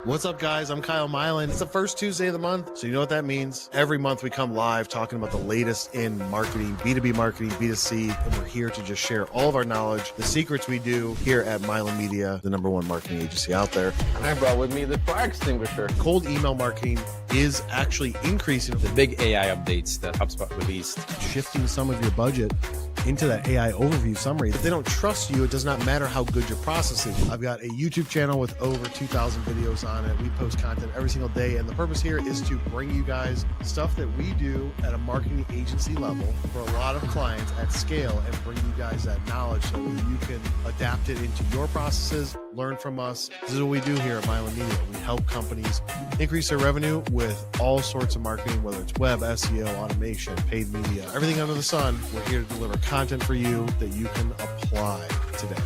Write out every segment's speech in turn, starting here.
What's up, guys? I'm Kyle Mylan. It's the first Tuesday of the month, so you know what that means. Every month we come live talking about the latest in marketing, B2B marketing, B2C, and we're here to just share all of our knowledge, the secrets we do here at Mylan Media, the #1 marketing agency out there. And I brought with me the fire extinguisher. Cold email marketing is actually increasing. The big AI updates that HubSpot released. Shifting some of your budget into that AI overview summary. If they don't trust you, it does not matter how good your process is. I've got a YouTube channel with over 2,000 videos on it. We post content every single day, and the purpose here is to bring you guys stuff that we do at a marketing agency level for a lot of clients at scale, and bring you guys that knowledge so that you can adapt it into your processes, learn from us. This is what we do here at Mylan Media. We help companies increase their revenue with all sorts of marketing, whether it's web, SEO, automation, paid media, everything under the sun. We're here to deliver content for you that you can apply today.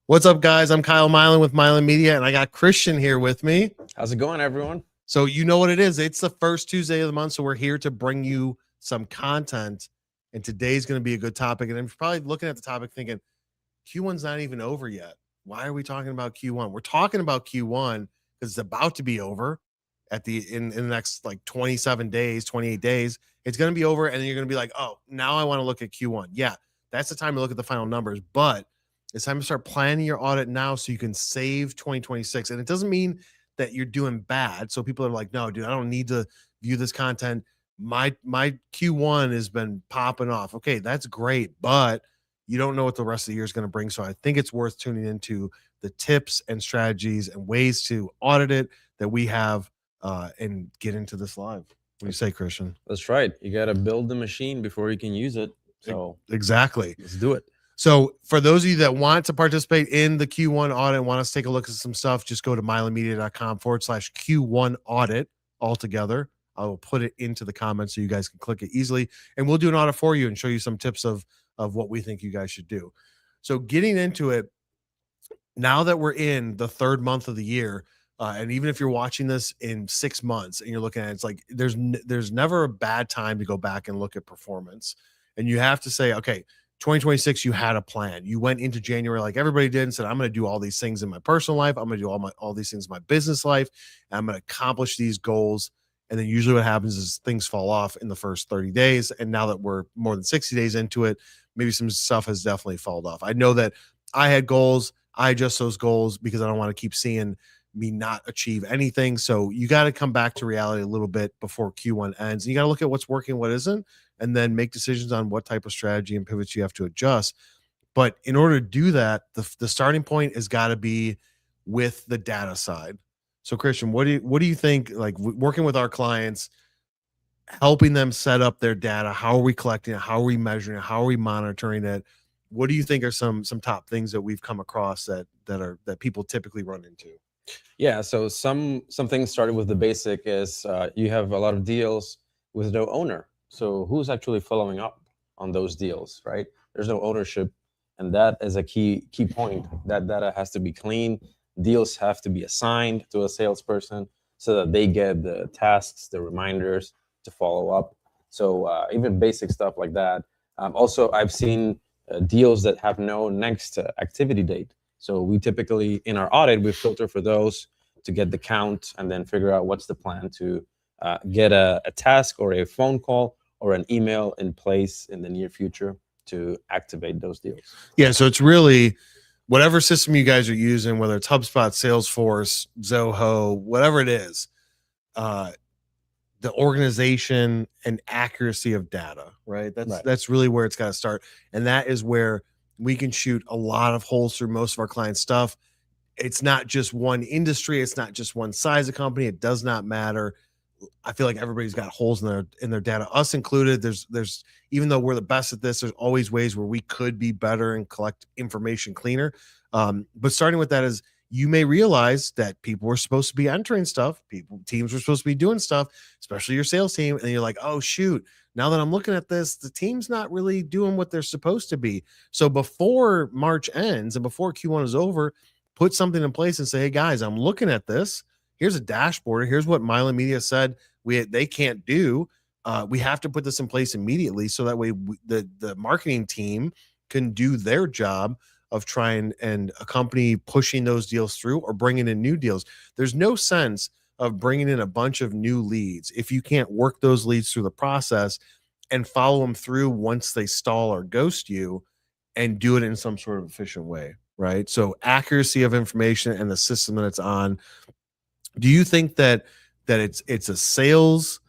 What's up, guys? I'm Kyle Mylan with Mylan Media, and I got Cristian here with me. How's it going, everyone? So you know what it is. It's the first Tuesday of the month, so we're here to bring you some content, and today's going to be a good topic. And I'm probably looking at the topic thinking, Q1's not even over yet. Why are we talking about Q1? We're talking about Q1 because it's about to be over in the next like 27 days, 28 days. It's going to be over, and then you're going to be like, oh, now I want to look at Q1. Yeah, that's the time to look at the final numbers, but it's time to start planning your audit now so you can save 2026. And it doesn't mean that you're doing bad. So people are like, no, dude, I don't need to view this content. My Q1 has been popping off. Okay, that's great, but you don't know what the rest of the year is going to bring. So I think it's worth tuning into the tips and strategies and ways to audit it that we have and get into this live. What do you say, Cristian? That's right. You got to build the machine before you can use it. So exactly. Let's do it. So for those of you that want to participate in the Q1 audit and want us to take a look at some stuff, just go to mylanmedia.com/Q1 audit altogether. I will put it into the comments so you guys can click it easily, and we'll do an audit for you and show you some tips of what we think you guys should do. So getting into it, now that we're in the third month of the year, and even if you're watching this in 6 months and you're looking at it, it's like there's never a bad time to go back and look at performance. And you have to say, okay, 2026, you had a plan. You went into January like everybody did and said, I'm going to do all these things in my personal life. I'm going to do all these things in my business life. And I'm going to accomplish these goals. And then usually what happens is things fall off in the first 30 days. And now that we're more than 60 days into it, maybe some stuff has definitely fallen off. I know that I had goals. I adjust those goals because I don't want to keep seeing me not achieve anything. So you got to come back to reality a little bit before Q1 ends. And you got to look at what's working, what isn't, and then make decisions on what type of strategy and pivots you have to adjust. But in order to do that, the starting point has got to be with the data side. So Cristian, what do you think, like working with our clients, helping them set up their data? How are we collecting it? How are we measuring it? How are we monitoring it? What do you think are some top things that we've come across that people typically run into? Yeah, so some things started with the basic is you have a lot of deals with no owner. So who's actually following up on those deals, right? There's no ownership, and that is a key point. That data has to be clean. Deals have to be assigned to a salesperson so that they get the tasks, the reminders to follow up. So even basic stuff like that. Also, I've seen deals that have no next activity date. So we typically, in our audit, we filter for those to get the count and then figure out what's the plan to get a task or a phone call or an email in place in the near future to activate those deals. Yeah, so it's really whatever system you guys are using, whether it's HubSpot, Salesforce, Zoho, whatever it is, the organization and accuracy of data, right? That's really where it's got to start. And that is where we can shoot a lot of holes through most of our clients' stuff. It's not just one industry. It's not just one size of company. It does not matter. I feel like everybody's got holes in their data, us included. There's even though we're the best at this, there's always ways where we could be better and collect information cleaner. But starting with that is you may realize that people were supposed to be entering stuff, teams were supposed to be doing stuff, especially your sales team, and you're like, oh shoot, now that I'm looking at this, the team's not really doing what they're supposed to be. So before March ends and before Q1 is over, put something in place and say, hey guys, I'm looking at this. Here's a dashboard. Here's what Milan Media said they can't do. We have to put this in place immediately, so that way the marketing team can do their job of trying and accompany pushing those deals through or bringing in new deals. There's no sense of bringing in a bunch of new leads if you can't work those leads through the process and follow them through once they stall or ghost you, and do it in some sort of efficient way, right? So accuracy of information and the system that it's on. Do you think that it's a sales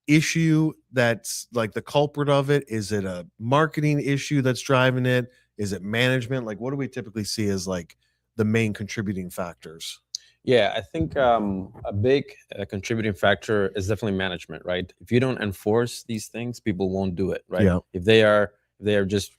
issue that's like the culprit of it? Is it a marketing issue that's driving it? Is it management? Like, what do we typically see as like the main contributing factors? Yeah, I think a big contributing factor is definitely management, right? If you don't enforce these things, people won't do it, right? Yeah. If they are just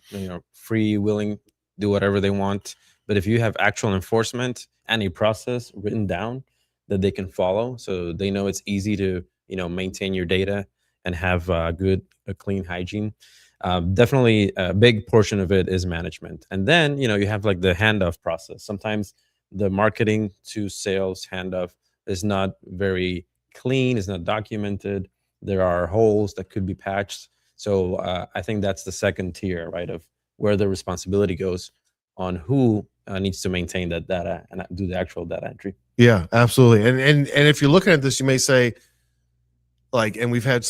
free, willing, do whatever they want. But if you have actual enforcement and a process written down that they can follow, so they know it's easy to maintain your data and have a clean hygiene. Definitely a big portion of it is management. And then you have like the handoff process. Sometimes the marketing to sales handoff is not very clean, is not documented. There are holes that could be patched. So I think that's the second tier, right, of where the responsibility goes on who needs to maintain that data and do the actual data entry. Yeah, absolutely. And if you're looking at this, you may say, like, and we've had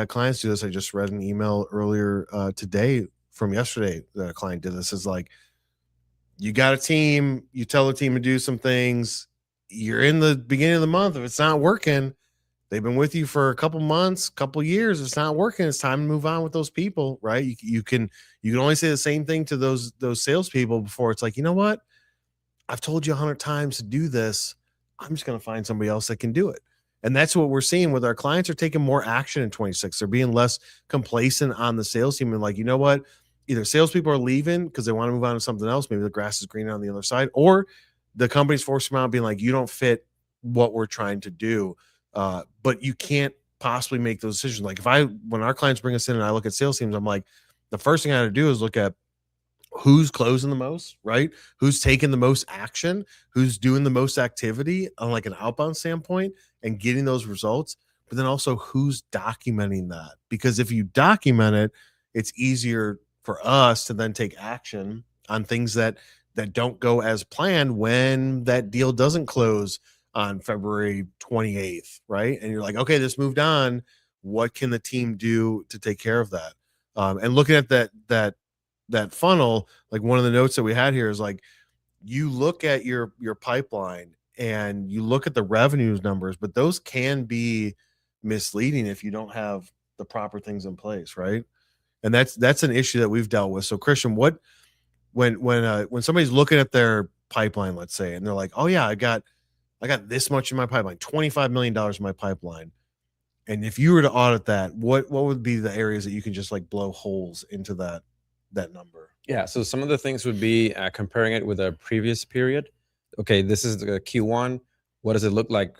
clients do this. I just read an email earlier today from yesterday that a client did this. Is like, you got a team, you tell the team to do some things. You're in the beginning of the month. If it's not working, they've been with you for a couple months, couple years. It's not working. It's time to move on with those people, right? You can only say the same thing to those salespeople before it's like, you know what? I've told you 100 times to do this. I'm just going to find somebody else that can do it. And that's what we're seeing with our clients are taking more action in 26. They're being less complacent on the sales team and like, you know what? Either salespeople are leaving because they want to move on to something else. Maybe the grass is greener on the other side, or the company's forcing them out being like, you don't fit what we're trying to do. But you can't possibly make those decisions. Like when our clients bring us in and I look at sales teams, I'm like, the first thing I had to do is look at who's closing the most, right? Who's taking the most action, who's doing the most activity on like an outbound standpoint and getting those results, but then also who's documenting that. Because if you document it, it's easier for us to then take action on things that don't go as planned when that deal doesn't close on February 28th, right? And you're like, okay, this moved on. What can the team do to take care of that? And looking at that funnel, like one of the notes that we had here is like, you look at your pipeline and you look at the revenues numbers, but those can be misleading if you don't have the proper things in place, right? And that's an issue that we've dealt with. So Cristian, when somebody's looking at their pipeline, let's say, and they're like, oh yeah, I got this much in my pipeline, $25 million in my pipeline. And if you were to audit that, what would be the areas that you can just like blow holes into that number? Yeah, so some of the things would be comparing it with a previous period. Okay, this is the Q1. What does it look like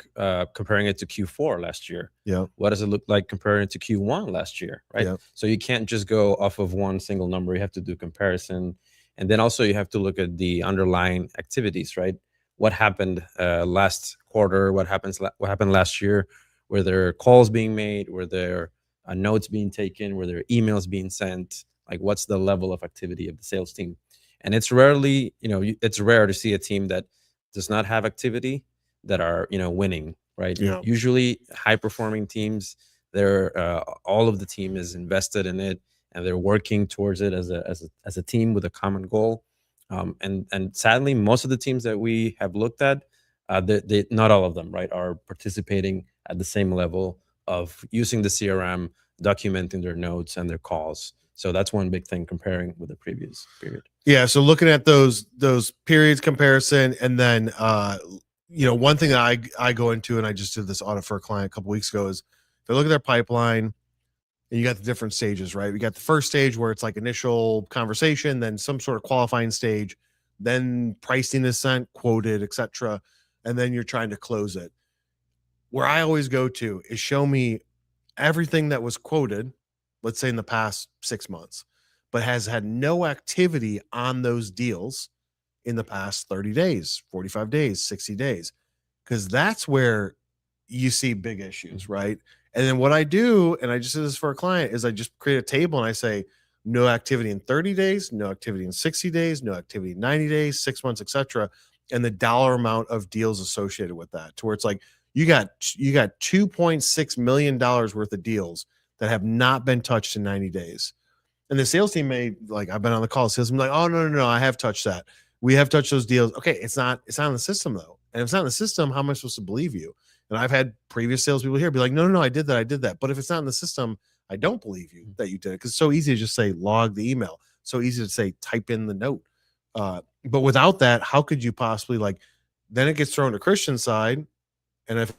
comparing it to Q4 last year? Yeah. What does it look like comparing it to Q1 last year, right? Yeah. So you can't just go off of one single number. You have to do comparison. And then also you have to look at the underlying activities, right? What happened last quarter? What happened last year? Were there calls being made? Were there notes being taken? Were there emails being sent? Like, what's the level of activity of the sales team? And it's rarely, it's rare to see a team that does not have activity that are, winning, right? Yeah. Usually high performing teams, they're all of the team is invested in it and they're working towards it as a team with a common goal. And sadly, most of the teams that we have looked at, they not all of them, right, are participating at the same level of using the CRM, documenting their notes and their calls. So that's one big thing comparing with the previous period. Yeah. So looking at those periods comparison, and then one thing that I go into, and I just did this audit for a client a couple weeks ago, is if I look at their pipeline, and you got the different stages, right? We got the first stage where it's like initial conversation, then some sort of qualifying stage, then pricing is sent, quoted, etc., and then you're trying to close it. Where I always go to is show me everything that was quoted, let's say in the past 6 months, but has had no activity on those deals in the past 30 days, 45 days, 60 days, because that's where you see big issues, right? And then what I do, and I just did this for a client, is I just create a table and I say no activity in 30 days, no activity in 60 days, no activity in 90 days, 6 months, etc., and the dollar amount of deals associated with that, to where it's like you got $2.6 million worth of deals that have not been touched in 90 days. And the sales team may, like, I've been on the call, sales team like, oh no, I have touched that. We have touched those deals. Okay, it's not in the system though. And if it's not in the system, how am I supposed to believe you? And I've had previous salespeople here be like, no, I did that. But if it's not in the system, I don't believe you that you did it. Because it's so easy to just say log the email. So easy to say type in the note. But without that, how could you possibly, like, then it gets thrown to Cristian's side. And if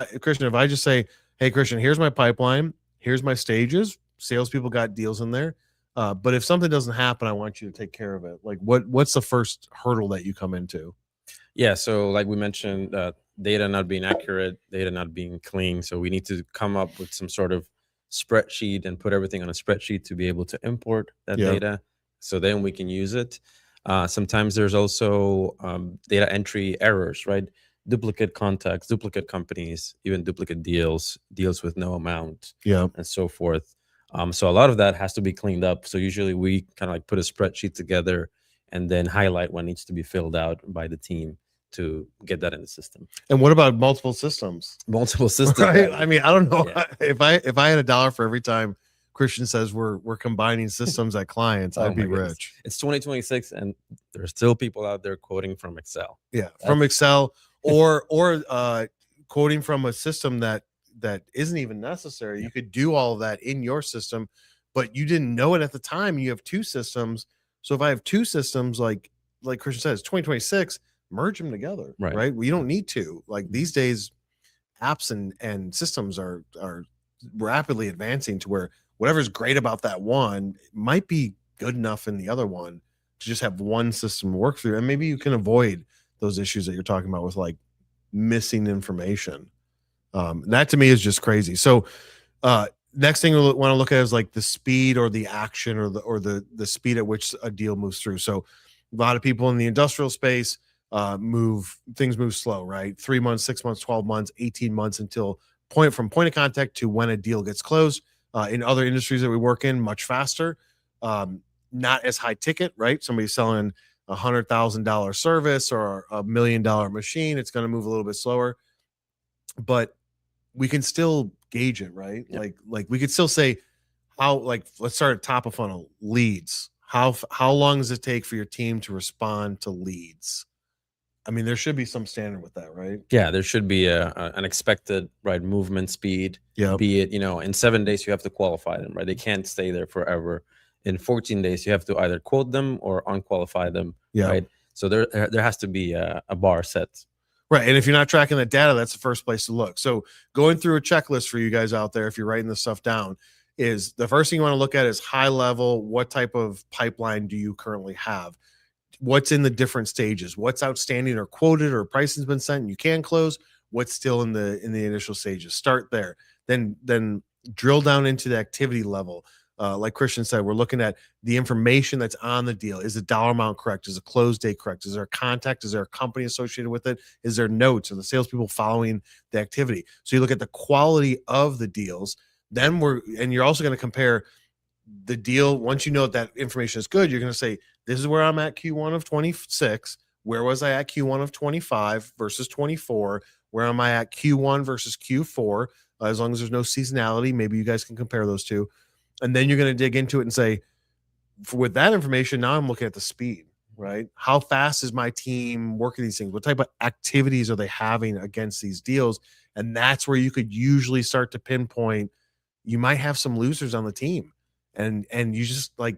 I just say, hey, Cristian, here's my pipeline, here's my stages, salespeople got deals in there. But if something doesn't happen, I want you to take care of it. Like, what's the first hurdle that you come into? Yeah. So like we mentioned, data not being accurate, data not being clean. So we need to come up with some sort of spreadsheet and put everything on a spreadsheet to be able to import that data. So then we can use it. Sometimes there's also data entry errors, right? Duplicate contacts, duplicate companies, even duplicate deals with no amount, and so forth. So a lot of that has to be cleaned up. So usually we kind of like put a spreadsheet together and then highlight what needs to be filled out by the team to get that in the system. And what about multiple systems? Multiple systems, right? I mean, I don't know if I had $1 for every time Cristian says we're combining systems at clients, I'd be rich. It's 2026, and there's still people out there quoting from Excel. Yeah, from Excel or quoting from a system that isn't even necessary. You could do all of that in your system, but you didn't know it at the time. You have two systems. So if I have two systems, like Cristian says, 2026, merge them together, right? We don't need to. Like, these days, apps and systems are rapidly advancing to where whatever's great about that one might be good enough in the other one to just have one system to work through. And maybe you can avoid those issues that you're talking about with, like, missing information. That to me is just crazy. So next thing we want to look at is like the speed or the action or the speed at which a deal moves through. So a lot of people in the industrial space move slow, right? 3 months, 6 months, 12 months, 18 months until from point of contact to when a deal gets closed. In other industries that we work in, much faster, not as high ticket, right? Somebody's selling $100,000 service or $1 million machine. It's going to move a little bit slower, but we can still gauge it, right? Yeah. Like we could still say how, like, let's start at top of funnel leads. How long does it take for your team to respond to leads? I mean, there should be some standard with that, right? Yeah, there should be an expected movement speed. Yeah. Be it, in 7 days you have to qualify them, right? They can't stay there forever. In 14 days you have to either quote them or unqualify them, right? So there has to be a bar set. Right. And if you're not tracking that data, that's the first place to look. So going through a checklist for you guys out there, if you're writing this stuff down, is the first thing you want to look at is high level. What type of pipeline do you currently have? What's in the different stages? What's outstanding or quoted or pricing's been sent and you can close? What's still in the initial stages? Start there. Then drill down into the activity level. Like Cristian said, we're looking at the information that's on the deal. Is the dollar amount correct? Is the close date correct? Is there a contact? Is there a company associated with it? Is there notes? Are the salespeople following the activity? So you look at the quality of the deals. Then you're also going to compare the deal. Once you know that information is good, you're going to say, this is where I'm at Q1 of 26. Where was I at Q1 of 25 versus 24? Where am I at Q1 versus Q4? As long as there's no seasonality, maybe you guys can compare those two. And then you're going to dig into it and say, with that information, now I'm looking at the speed, right? How fast is my team working these things? What type of activities are they having against these deals? And that's where you could usually start to pinpoint, you might have some losers on the team. And you just, like,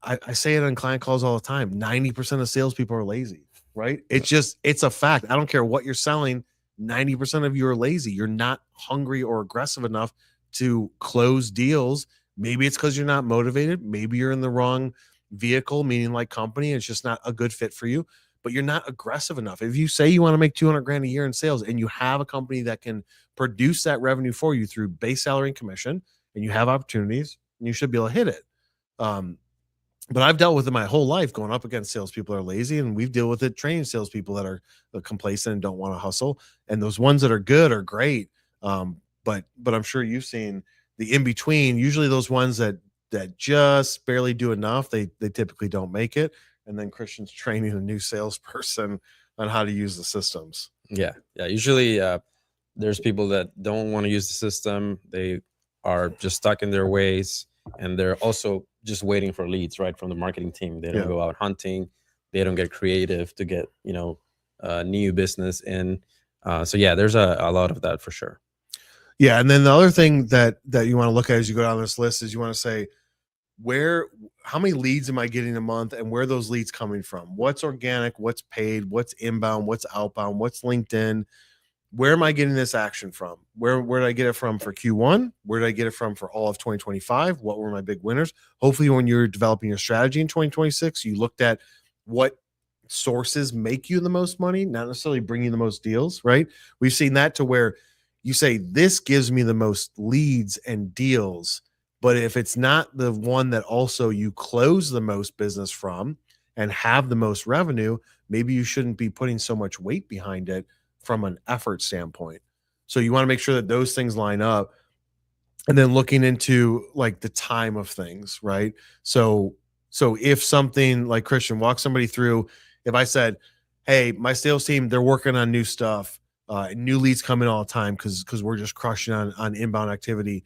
I say it on client calls all the time, 90% of salespeople are lazy, right? It's a fact. I don't care what you're selling. 90% of you are lazy. You're not hungry or aggressive enough to close deals. Maybe it's because you're not motivated. Maybe you're in the wrong vehicle, meaning like company. It's just not a good fit for you, but you're not aggressive enough. If you say you want to make 200 grand a year in sales and you have a company that can produce that revenue for you through base salary and commission, and you have opportunities, you should be able to hit it. But I've dealt with it my whole life, going up against salespeople that are lazy, and we've dealt with it training salespeople that are complacent and don't want to hustle. And those ones that are good are great. But I'm sure you've seen the in between. Usually, those ones that just barely do enough, they typically don't make it. And then Christian's training a new salesperson on how to use the systems. Yeah. Usually, there's people that don't want to use the system. They are just stuck in their ways, and they're also just waiting for leads, right, from the marketing team. They don't go out hunting. They don't get creative to get new business in. So yeah, there's a lot of that for sure. Yeah, and then the other thing that you want to look at as you go down this list is you want to say, how many leads am I getting a month, and where are those leads coming from? What's organic, what's paid, what's inbound, what's outbound, what's LinkedIn? Where am I getting this action from? Where did I get it from for Q1? Where did I get it from for all of 2025? What were my big winners? Hopefully, when you're developing your strategy in 2026, you looked at what sources make you the most money, not necessarily bring you the most deals, right? We've seen that to where you say, this gives me the most leads and deals. But if it's not the one that also you close the most business from and have the most revenue, maybe you shouldn't be putting so much weight behind it from an effort standpoint. So you want to make sure that those things line up, and then looking into like the time of things, right? So if something like Christian, walk somebody through, if I said, hey, my sales team, they're working on new stuff, new leads coming all the time because we're just crushing on inbound activity.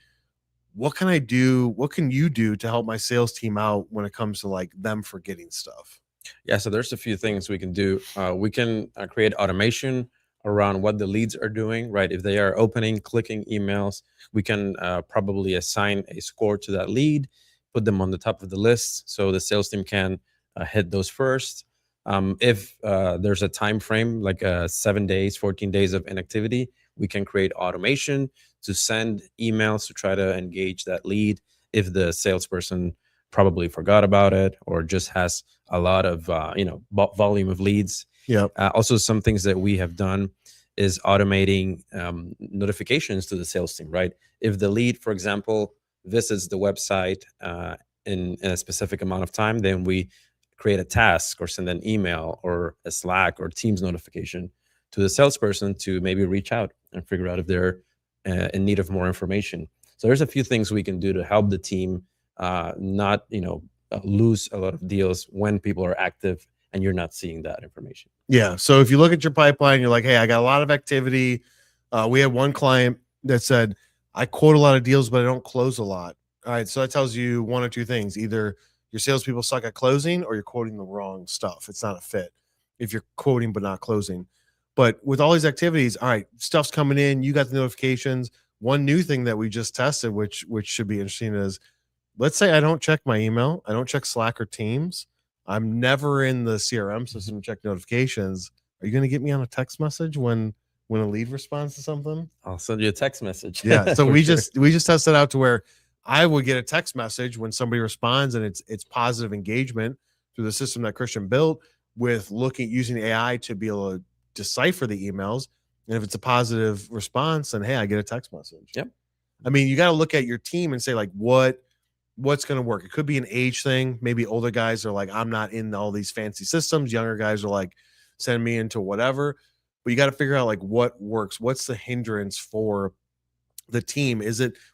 What can I do? What can you do to help my sales team out when it comes to like them forgetting stuff? Yeah, so there's a few things we can do. We can create automation around what the leads are doing, right? If they are opening, clicking emails, we can probably assign a score to that lead, put them on the top of the list so the sales team can hit those first. If there's a time frame, like 7 days, 14 days of inactivity, we can create automation to send emails to try to engage that lead if the salesperson probably forgot about it or just has a lot of volume of leads. Yeah. Also, some things that we have done is automating notifications to the sales team, right? If the lead, for example, visits the website in a specific amount of time, then we create a task or send an email or a Slack or Teams notification to the salesperson to maybe reach out and figure out if they're in need of more information. So there's a few things we can do to help the team not lose a lot of deals when people are active and you're not seeing that information. Yeah. So if you look at your pipeline, you're like, hey, I got a lot of activity. We had one client that said, I quote a lot of deals, but I don't close a lot. All right. So that tells you one or two things. Either your salespeople suck at closing or you're quoting the wrong stuff. It's not a fit if you're quoting but not closing. But with all these activities, all right, stuff's coming in. You got the notifications. One new thing that we just tested, which should be interesting, is let's say I don't check my email. I don't check Slack or Teams. I'm never in the CRM system to check notifications. Are you going to get me on a text message when a lead responds to something? I'll send you a text message. Yeah. So we just tested out to where I would get a text message when somebody responds, and it's positive engagement through the system that Christian built with using AI to be able to decipher the emails. And if it's a positive response, then hey, I get a text message. Yep. I mean, you got to look at your team and say like, what's going to work? It could be an age thing. Maybe older guys are like, I'm not in all these fancy systems. Younger guys are like, send me into whatever. But you got to figure out like what works. What's the hindrance for the team?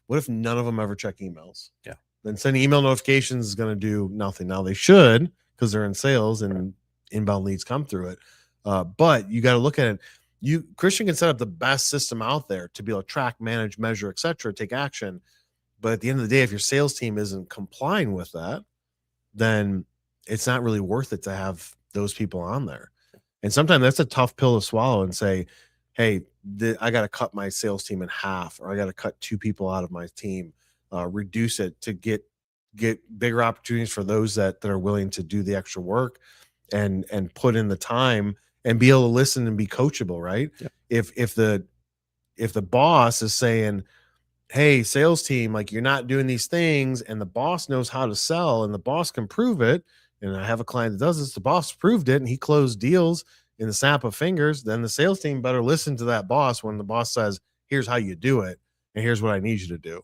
What if none of them ever check emails? Yeah. Then sending email notifications is going to do nothing. Now they should, because they're in sales and inbound leads come through it. But you got to look at it. Christian can set up the best system out there to be able to track, manage, measure, etc., take action. But at the end of the day, if your sales team isn't complying with that, then it's not really worth it to have those people on there. And sometimes that's a tough pill to swallow and say, hey, I got to cut my sales team in half, or I got to cut 2 people out of my team, reduce it to get bigger opportunities for those that are willing to do the extra work and put in the time and be able to listen and be coachable, right? Yep. If the boss is saying, hey, sales team, like you're not doing these things, and the boss knows how to sell, and the boss can prove it. And I have a client that does this. The boss proved it, and he closed deals in the snap of fingers. Then the sales team better listen to that boss when the boss says, "Here's how you do it, and here's what I need you to do,"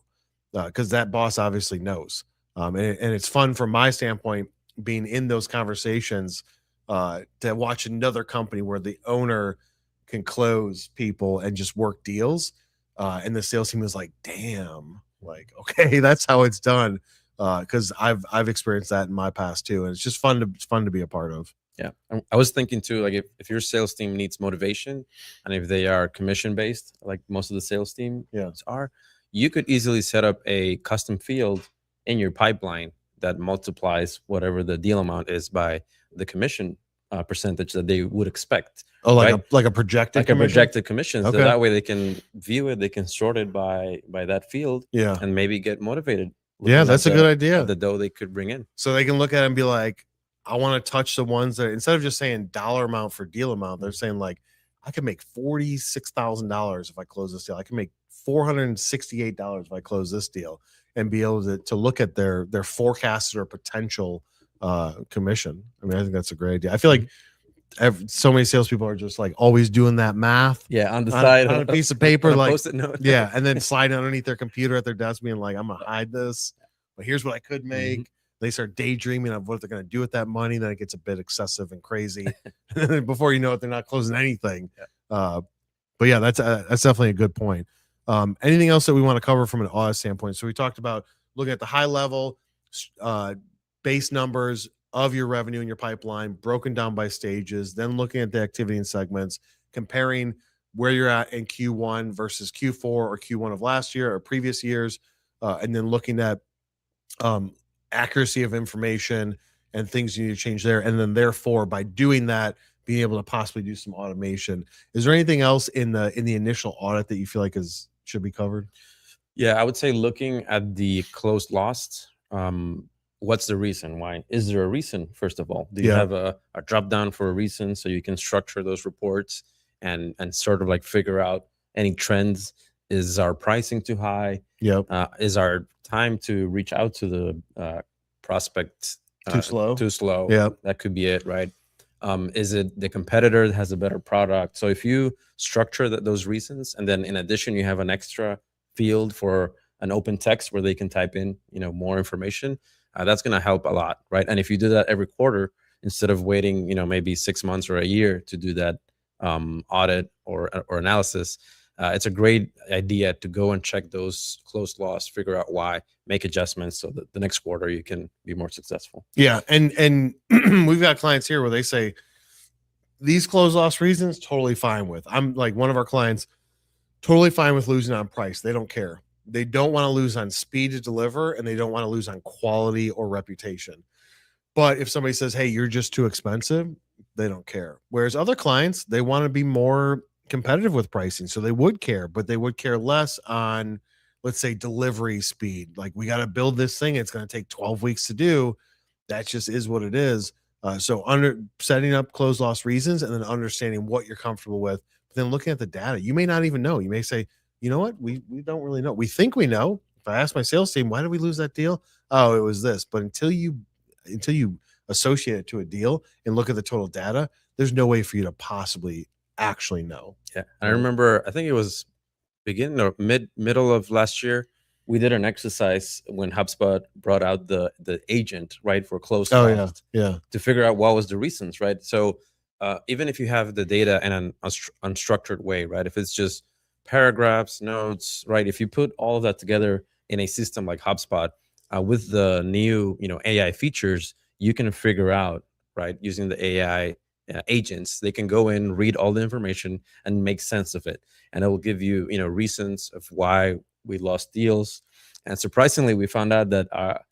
because that boss obviously knows. And it's fun from my standpoint being in those conversations to watch another company where the owner can close people and just work deals. And the sales team was like, damn, like, okay, that's how it's done. Because I've experienced that in my past too. And it's just fun to be a part of. Yeah. I was thinking too, like if your sales team needs motivation and if they are commission based, like most of the sales teams are, you could easily set up a custom field in your pipeline that multiplies whatever the deal amount is by the commission percentage that they would expect. Oh, like a projected commission? Projected commission. Okay. So that way they can view it, they can sort it by that field, Yeah. and maybe get motivated. Yeah, that's a good idea. The dough they could bring in. So they can look at it and be like, I want to touch the ones that instead of just saying dollar amount for deal amount, they're saying like, I can make $46,000 if I close this deal. I can make $468 if I close this deal, and be able to look at their forecasted or potential commission. I mean, I think that's a great idea. I feel like so many salespeople are just like always doing that math. Yeah, on the side on a piece of paper, like Post-it note. Yeah, and then sliding underneath their computer at their desk, being like, "I'm gonna hide this, but here's what I could make." They start daydreaming of what they're gonna do with that money. Then it gets a bit excessive and crazy. And then before you know it, they're not closing anything. But yeah, that's definitely a good point. Anything else that we want to cover from an audit standpoint? So we talked about looking at the high level base numbers of your revenue in your pipeline, broken down by stages, then looking at the activity and segments, comparing where you're at in Q1 versus Q4 or Q1 of last year or previous years, and then looking at accuracy of information and things you need to change there. And then therefore, by doing that, being able to possibly do some automation. Is there anything else in the initial audit that you feel like should be covered? Yeah, I would say looking at the closed loss, what's the reason? Why? Is there a reason, first of all? Do you have a drop down for a reason so you can structure those reports and sort of like figure out any trends? Is our pricing too high? Is our time to reach out to the prospect too slow? Yeah, that could be it, right? Is it the competitor that has a better product? So if you structure those reasons, and then in addition, you have an extra field for an open text where they can type in, more information, that's going to help a lot, right? And if you do that every quarter, instead of waiting, maybe 6 months or a year to do that audit or analysis, it's a great idea to go and check those closed loss, figure out why, make adjustments so that the next quarter you can be more successful. Yeah. And we've got clients here where they say these closed loss reasons, totally fine with. I'm like, one of our clients, totally fine with losing on price. They don't care. They don't want to lose on speed to deliver, and they don't want to lose on quality or reputation. But if somebody says, hey, you're just too expensive, they don't care. Whereas other clients, they want to be more competitive with pricing, so they would care, but they would care less on, let's say, delivery speed. Like, we got to build this thing, it's going to take 12 weeks to do. That just is what it is. So setting up closed loss reasons, and then understanding what you're comfortable with, but then looking at the data. You may not even know. You may say, you know what, we don't really know. We think we know. If I ask my sales team, why did we lose that deal? Oh, it was this. But until you associate it to a deal and look at the total data, there's no way for you to possibly actually know. Yeah. I remember, I think it was beginning or middle of last year, we did an exercise when HubSpot brought out the agent, right, for closed loss, to figure out what was the reasons, right? So even if you have the data in an unstructured way, right, if it's just paragraphs, notes, right, if you put all of that together in a system like HubSpot, with the new AI features, you can figure out, right, using the AI agents, they can go in, read all the information, and make sense of it, and it will give you reasons of why we lost deals. And surprisingly, we found out that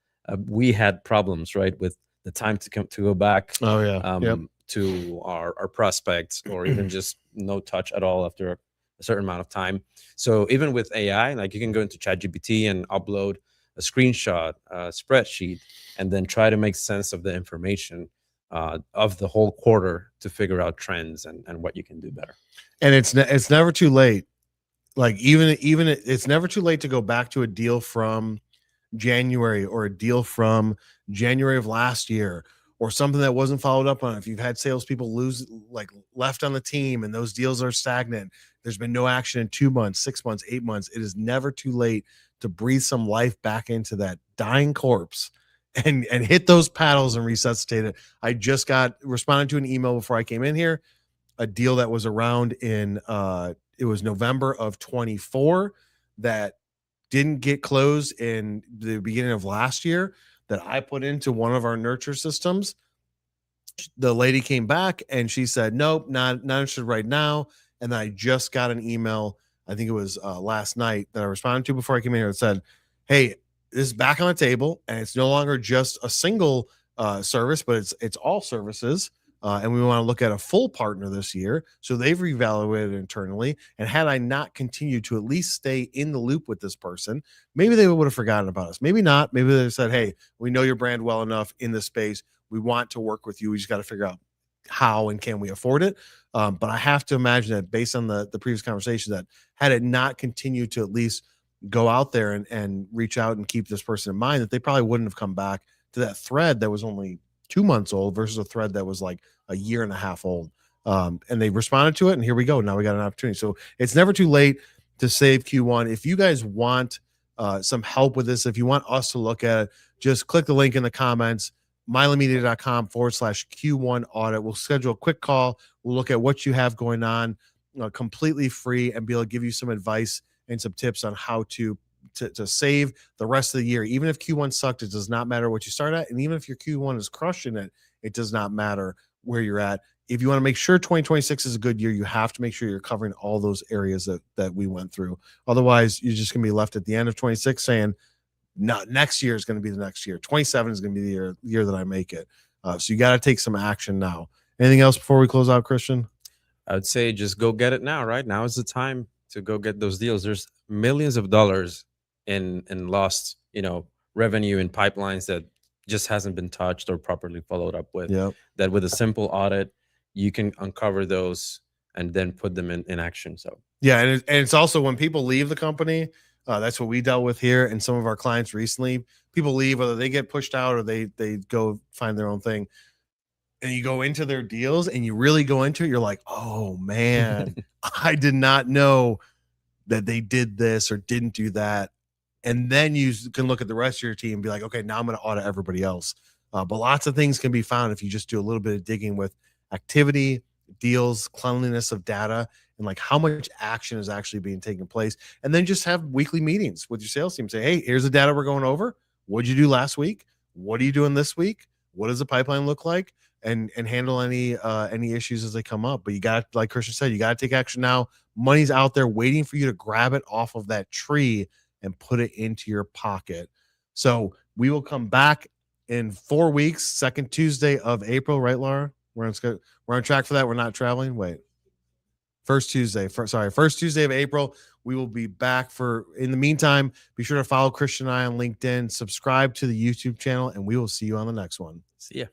we had problems, right, with the time to go back to our prospects, or even just no touch at all after a certain amount of time. So even with AI, like, you can go into ChatGPT and upload a screenshot, a spreadsheet, and then try to make sense of the information of the whole quarter to figure out trends and what you can do better. And it's never too late Like even it's never too late to go back to a deal from January or a deal from January of last year or something that wasn't followed up on. If you've had salespeople left on the team and those deals are stagnant, there's been no action in 2 months, 6 months, 8 months. It is never too late to breathe some life back into that dying corpse and hit those paddles and resuscitate it. I just got responded to an email before I came in here, a deal that was around in it was November of 24 that didn't get closed in the beginning of last year that I put into one of our nurture systems. The lady came back and she said, nope, not interested right now. And then I just got an email, I think it was last night, that I responded to before I came in here that said, hey, this is back on the table and it's no longer just a single service, but it's all services. And we want to look at a full partner this year. So they've reevaluated internally. And had I not continued to at least stay in the loop with this person, maybe they would have forgotten about us. Maybe not. Maybe they said, hey, we know your brand well enough in this space. We want to work with you. We just got to figure out how and can we afford it. But I have to imagine that based on the previous conversation, that had it not continued to at least go out there and reach out and keep this person in mind, that they probably wouldn't have come back to that thread that was only 2 months old versus a thread that was like a year and a half old. And they responded to it, and here we go. Now we got an opportunity. So it's never too late to save Q1. If you guys want some help with this, if you want us to look at it, just click the link in the comments, milemedia.com/Q1 audit. We'll schedule a quick call. We'll look at what you have going on, completely free, and be able to give you some advice and some tips on how to save the rest of the year. Even if Q1 sucked, it does not matter what you start at. And even if your Q1 is crushing it, it does not matter where you're at. If you want to make sure 2026 is a good year, you have to make sure you're covering all those areas that we went through. Otherwise, you're just going to be left at the end of 26 saying, not next year is going to be the next year. 27 is going to be the year that I make it. So you got to take some action now. Anything else before we close out, Cristian? I would say just go get it now, right? Now is the time to go get those deals. There's millions of dollars in lost, revenue in pipelines that just hasn't been touched or properly followed up with. Yep. That with a simple audit, you can uncover those and then put them in action. So yeah, and it's also when people leave the company, that's what we dealt with here and some of our clients recently. People leave, whether they get pushed out or they go find their own thing. And you go into their deals and you really go into it, you're like, oh man, I did not know that they did this or didn't do that. And then you can look at the rest of your team and be like, okay, now I'm going to audit everybody else. But lots of things can be found if you just do a little bit of digging with activity, deals, cleanliness of data, and like how much action is actually being taken place. And then just have weekly meetings with your sales team. Say, hey, here's the data we're going over. What'd you do last week? What are you doing this week? What does the pipeline look like? And handle any issues as they come up. But you got, like Cristian said, you got to take action now. Money's out there waiting for you to grab it off of that tree and put it into your pocket. So we will come back in 4 weeks, second Tuesday of April, right, Laura? We're on track for that. We're not traveling. Wait, first Tuesday of April. We will be back in the meantime, be sure to follow Cristian and I on LinkedIn, subscribe to the YouTube channel, and we will see you on the next one. See ya.